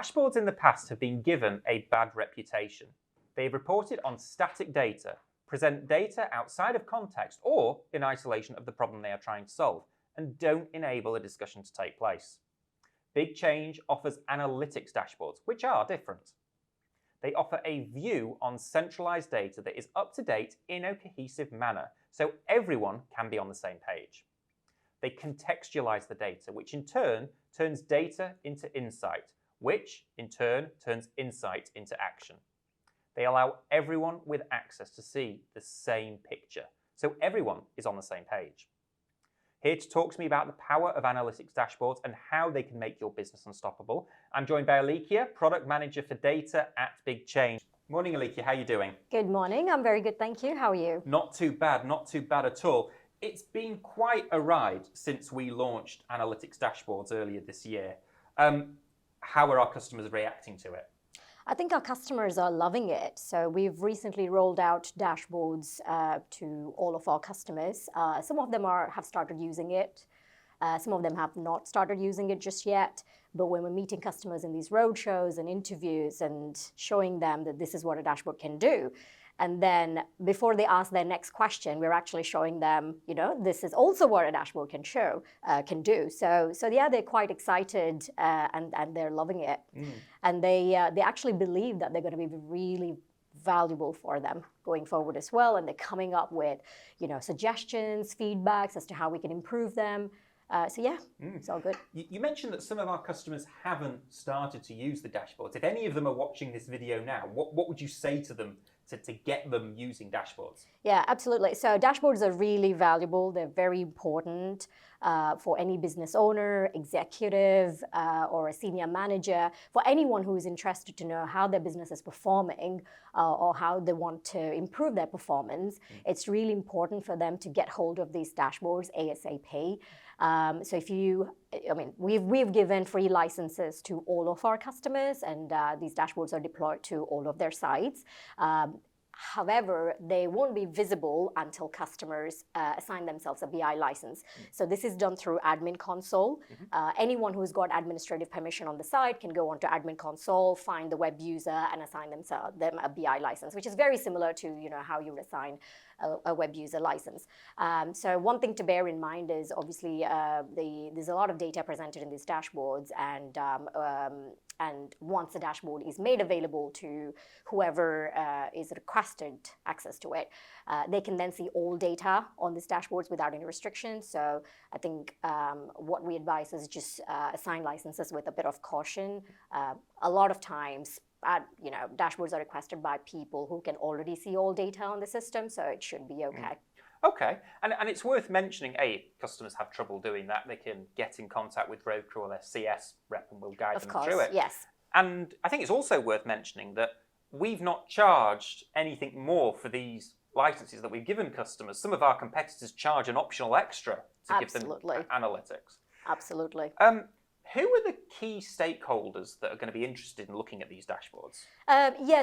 Dashboards in the past have been given a bad reputation. They've reported on static data, present data outside of context or in isolation of the problem they are trying to solve, and don't enable a discussion to take place. BigChange offers analytics dashboards, which are different. They offer a view on centralized data that is up to date in a cohesive manner, so everyone can be on the same page. They contextualize the data, which in turn turns data into insight, which in turn turns insight into action. They allow everyone with access to see the same picture, so everyone is on the same page. Here to talk to me about the power of analytics dashboards and how they can make your business unstoppable, I'm joined by Alikia, Product Manager for Data at BigChange. Morning, Alikia, how are you doing? Good morning, I'm very good, thank you. How are you? Not too bad at all. It's been quite a ride since we launched analytics dashboards earlier this year. How are our customers reacting to it? I think our customers are loving it. So we've recently rolled out dashboards to all of our customers. Some of them have started using it. Some of them have not started using it just yet. But when we're meeting customers in these roadshows and interviews and showing them that this is what a dashboard can do, and then before they ask their next question, we're actually showing them, this is also what a dashboard can do. So yeah, they're quite excited and they're loving it. And they actually believe that they're going to be really valuable for them going forward as well. And they're coming up with, suggestions, feedbacks as to how we can improve them. So yeah, it's all good. You mentioned that some of our customers haven't started to use the dashboards. If any of them are watching this video now, what would you say to them to get them using dashboards? Yeah, absolutely. So dashboards are really valuable. They're very important for any business owner, executive, or a senior manager, for anyone who is interested to know how their business is performing or how they want to improve their performance. It's really important for them to get hold of these dashboards ASAP. So we've given free licenses to all of our customers, and these dashboards are deployed to all of their sites. However, they won't be visible until customers assign themselves a BI license. So this is done through Admin Console. Anyone who's got administrative permission on the site can go onto Admin Console, find the web user, and assign them a BI license, which is very similar to how you would assign a web user license. So one thing to bear in mind is obviously there's a lot of data presented in these dashboards, and once the dashboard is made available to whoever is requested access to it, they can then see all data on these dashboards without any restrictions. So I think what we advise is just assign licenses with a bit of caution. A lot of times, dashboards are requested by people who can already see all data on the system, so it should be okay. Okay, and it's worth mentioning, if customers have trouble doing that, they can get in contact with Roku or their CS rep and we'll guide them through it. Yes. And I think it's also worth mentioning that we've not charged anything more for these licenses that we've given customers. Some of our competitors charge an optional extra to give them analytics. Absolutely. Who are the key stakeholders that are going to be interested in looking at these dashboards?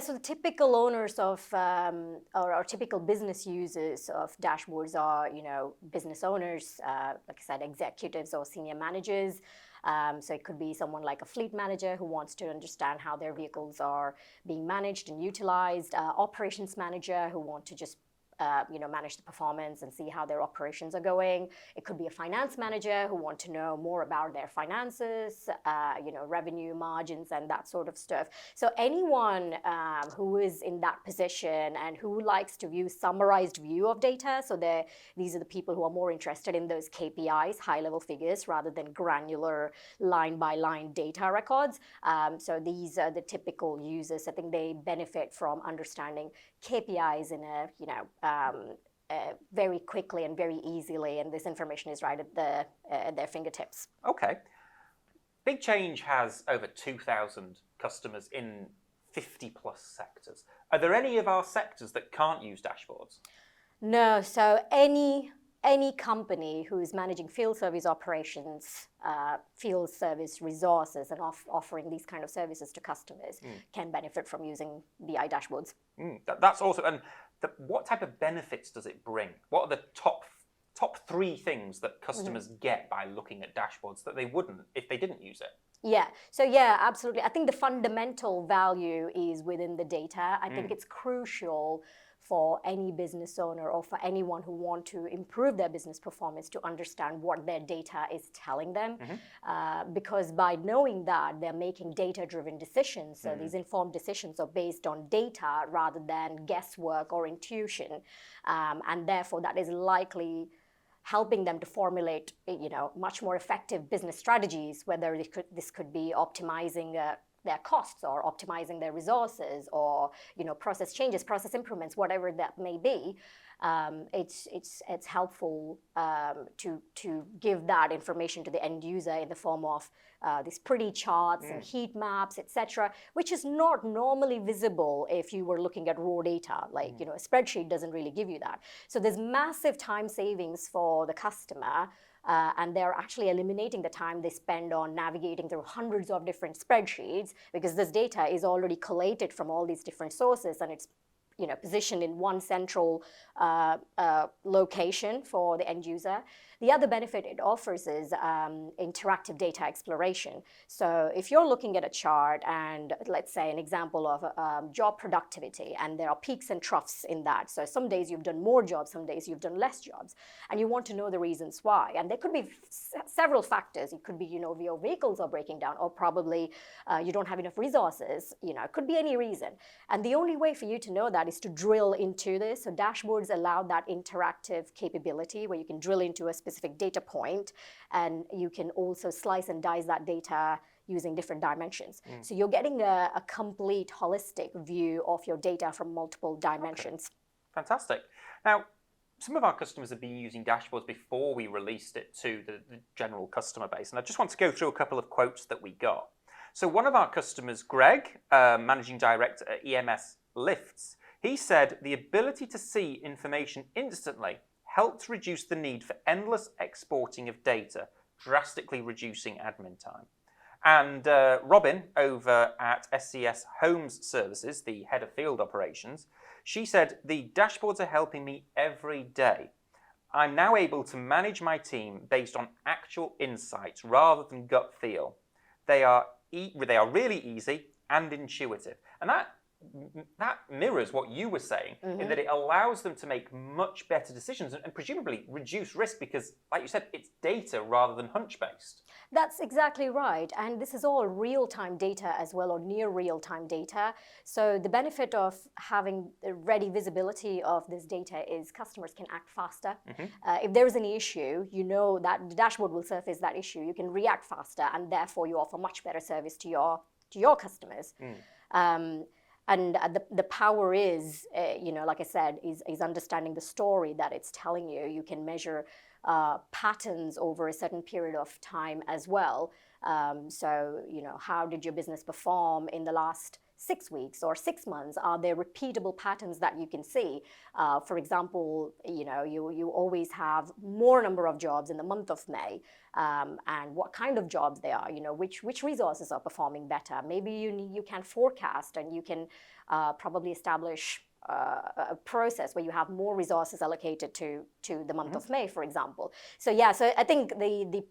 So the typical owners of, or typical business users of dashboards are, business owners, like I said, executives or senior managers. So it could be someone like a fleet manager who wants to understand how their vehicles are being managed and utilized, operations manager who want to just manage the performance and see how their operations are going. It could be a finance manager who want to know more about their finances, revenue margins and that sort of stuff. So anyone who is in that position and who likes to view summarized view of data, so these are the people who are more interested in those KPIs, high-level figures, rather than granular line-by-line data records. So these are the typical users. I think they benefit from understanding KPIs in very quickly and very easily, and this information is right at their fingertips. Okay. BigChange has over 2,000 customers in 50 plus sectors. Are there any of our sectors that can't use dashboards? No, so any company who is managing field service operations, field service resources, and offering these kind of services to customers can benefit from using BI dashboards. That's awesome. And what type of benefits does it bring? What are the top top 3 things that customers get by looking at dashboards that they wouldn't if they didn't use it? Yeah, so yeah, absolutely. I think the fundamental value is within the data. I think it's crucial for any business owner or for anyone who want to improve their business performance to understand what their data is telling them. Because by knowing that, they're making data-driven decisions. So these informed decisions are based on data rather than guesswork or intuition. And therefore, that is likely helping them to formulate, much more effective business strategies, whether this could be optimizing their costs or optimizing their resources or, process changes, process improvements, whatever that may be. It's helpful to give that information to the end user in the form of these pretty charts and heat maps, etc., which is not normally visible if you were looking at raw data. Like, a spreadsheet doesn't really give you that. So there's massive time savings for the customer. And they're actually eliminating the time they spend on navigating through hundreds of different spreadsheets, because this data is already collated from all these different sources, and it's positioned in one central location for the end user. The other benefit it offers is interactive data exploration. So if you're looking at a chart and let's say an example of job productivity, and there are peaks and troughs in that. So some days you've done more jobs, some days you've done less jobs, and you want to know the reasons why. And there could be several factors. It could be, your vehicles are breaking down, or probably you don't have enough resources. It could be any reason. And the only way for you to know that is to drill into this. So dashboards allow that interactive capability where you can drill into a specific data point, and you can also slice and dice that data using different dimensions. So you're getting a complete holistic view of your data from multiple dimensions. Okay. Fantastic. Now, some of our customers have been using dashboards before we released it to the general customer base, and I just want to go through a couple of quotes that we got. So one of our customers, Greg, Managing Director at EMS Lifts, he said the ability to see information instantly helped reduce the need for endless exporting of data, drastically reducing admin time. And Robin, over at SCS Homes Services, the head of field operations, she said, the dashboards are helping me every day. I'm now able to manage my team based on actual insights rather than gut feel. They are really easy and intuitive. And that mirrors what you were saying, in that it allows them to make much better decisions and presumably reduce risk because, like you said, it's data rather than hunch-based. That's exactly right. And this is all real-time data as well, or near real-time data. So the benefit of having ready visibility of this data is customers can act faster. If there is any issue, that the dashboard will surface that issue. You can react faster, and therefore you offer much better service to your customers. And the power is, like I said, is understanding the story that it's telling you. You can measure patterns over a certain period of time as well. So, how did your business perform in the last 6 weeks or 6 months? Are there repeatable patterns that you can see? For example, you always have more number of jobs in the month of May, and what kind of jobs they are, which resources are performing better. Maybe you can forecast, and you can probably establish a process where you have more resources allocated to the month of May, for example. So I think the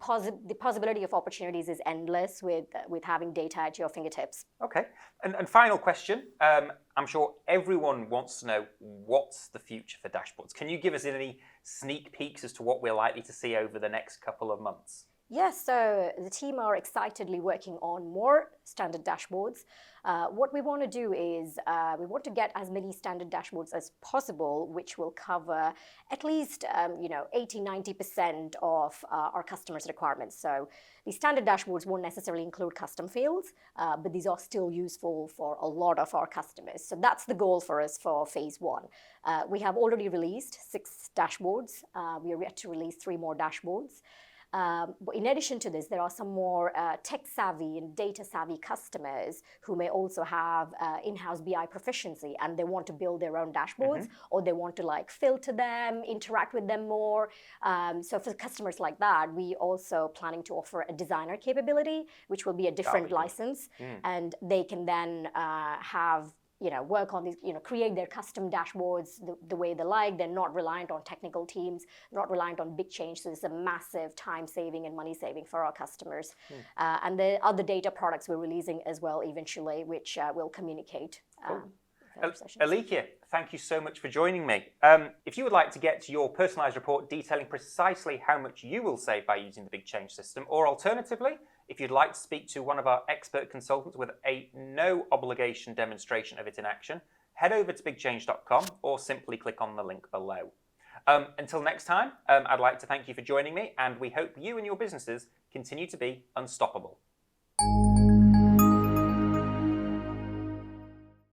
possibility of opportunities is endless with having data at your fingertips. Okay, and final question. I'm sure everyone wants to know, what's the future for dashboards? Can you give us any sneak peeks as to what we're likely to see over the next couple of months? Yes, so the team are excitedly working on more standard dashboards. What we want to do is we want to get as many standard dashboards as possible, which will cover at least 80-90% of our customers' requirements. So the standard dashboards won't necessarily include custom fields, but these are still useful for a lot of our customers. So that's the goal for us for phase 1. We have already released 6 dashboards. We are yet to release 3 more dashboards. But in addition to this, there are some more tech-savvy and data-savvy customers who may also have in-house BI proficiency, and they want to build their own dashboards, or they want to filter them, interact with them more. So for customers like that, we also planning to offer a designer capability, which will be a different license, and they can then have work on these, create their custom dashboards the way they like. They're not reliant on technical teams, not reliant on BigChange. So it's a massive time saving and money saving for our customers. And the other data products we're releasing as well eventually, which we'll communicate. Alikia, thank you so much for joining me. If you would like to get your personalized report detailing precisely how much you will save by using the BigChange system, or alternatively, if you'd like to speak to one of our expert consultants with a no obligation demonstration of it in action, head over to bigchange.com or simply click on the link below. Until next time, I'd like to thank you for joining me, and we hope you and your businesses continue to be unstoppable.